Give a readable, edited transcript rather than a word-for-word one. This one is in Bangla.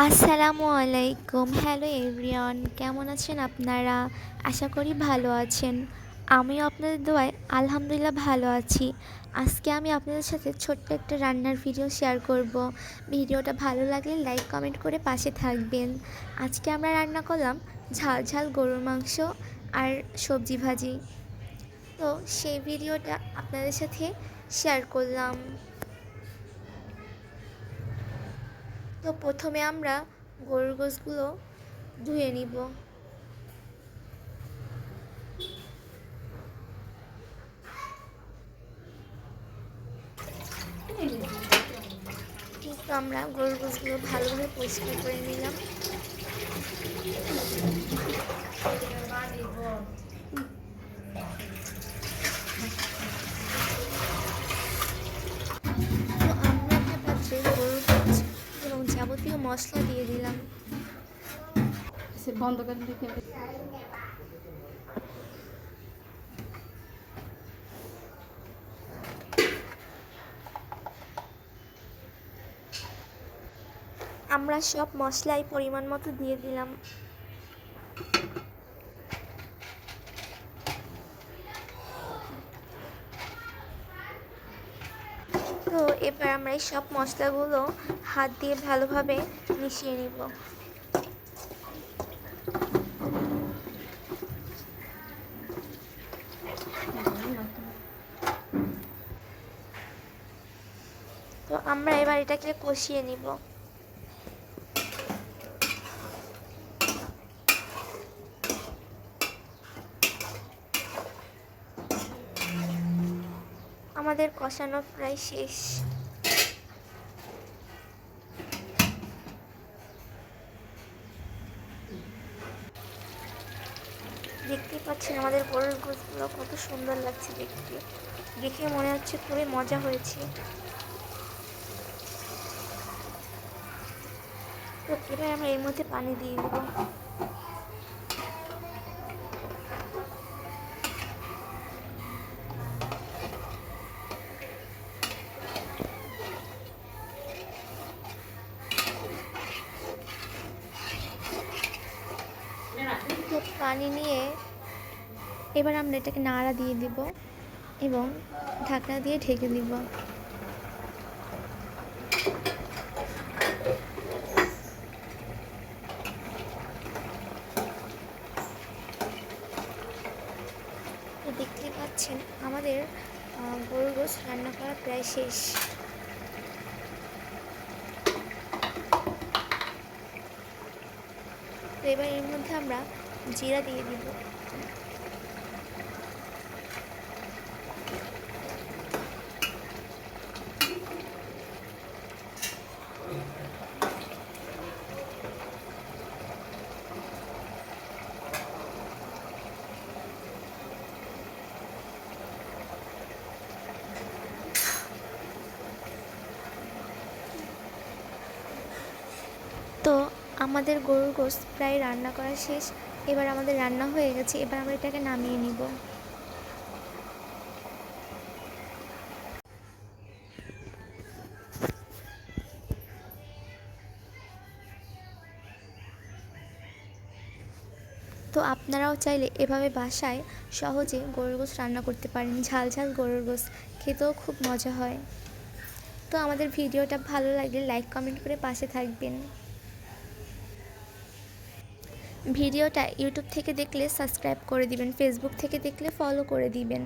আসসালামু আলাইকুম। হ্যালো এভরিওয়ান, কেমন আছেন আপনারা? আশা করি ভালো আছেন। আমিও আপনাদের দোয়ায় আলহামদুলিল্লাহ ভালো আছি। আজকে আমি আপনাদের সাথে ছোট্ট একটা রান্নার ভিডিও শেয়ার করব। ভিডিওটা ভালো লাগলে লাইক কমেন্ট করে পাশে থাকবেন। আজকে আমরা রান্না করলাম ঝাল ঝাল গরুর মাংস আর সবজি ভাজি। তো সেই ভিডিওটা আপনাদের সাথে শেয়ার করলাম। তো প্রথমে আমরা গরুর গোশগুলো ধুয়ে নিব। তো আমরা গরুর গোশগুলো ভালোভাবে পরিষ্কার করে নিলাম। তো আমরা একটা পাত্রে গরুর গোশ এবং যাবতীয় মশলা দিয়ে দিলাম। বন্ধ করে দেখে আমরা সব মশলাই পরিমাণ মতো দিয়ে দিলাম। তো এবার আমরা এই সব মশলাগুলো হাত দিয়ে ভালোভাবে মিশিয়ে নিব। তো আমরা এবার এটাকে কষিয়ে নিব। আমাদের কষানো প্রায় শেষ। দেখতেই পাচ্ছেন আমাদের গরুর গোশগুলো কত সুন্দর লাগছে দেখতে। দেখে মনে হচ্ছে খুবই মজা হয়েছে। তো এবার আমরা এর মধ্যে পানি দিয়ে দেব। তো পানি নিয়ে এবার আমরা এটাকে নাড়া দিয়ে দিব এবং ঢাকনা দিয়ে ঢেকে দিব। তো দেখতেই পাচ্ছেন আমাদের গরুর গোশ রান্না করা প্রায় শেষ। তো এবার এর মধ্যে আমরা জিরা দিয়ে দিব। তো আমাদের গরুর গোশত প্রায় রান্না করা শেষ। এবার আমাদের রান্না হয়ে গেছে, এবার আমরা এটাকে নামিয়ে নিব। তো আপনারাও চাইলে এভাবে বাসায় সহজে গরুর গোশত রান্না করতে পারেন। ঝাল ঝাল গরুর গোশত খেতেও খুব মজা হয়। তো আমাদের ভিডিওটা ভালো লাগলে লাইক কমেন্ট করে পাশে থাকবেন। ভিডিওটা ইউটিউব থেকে দেখলে সাবস্ক্রাইব করে দিবেন, ফেসবুক থেকে দেখলে ফলো করে দিবেন।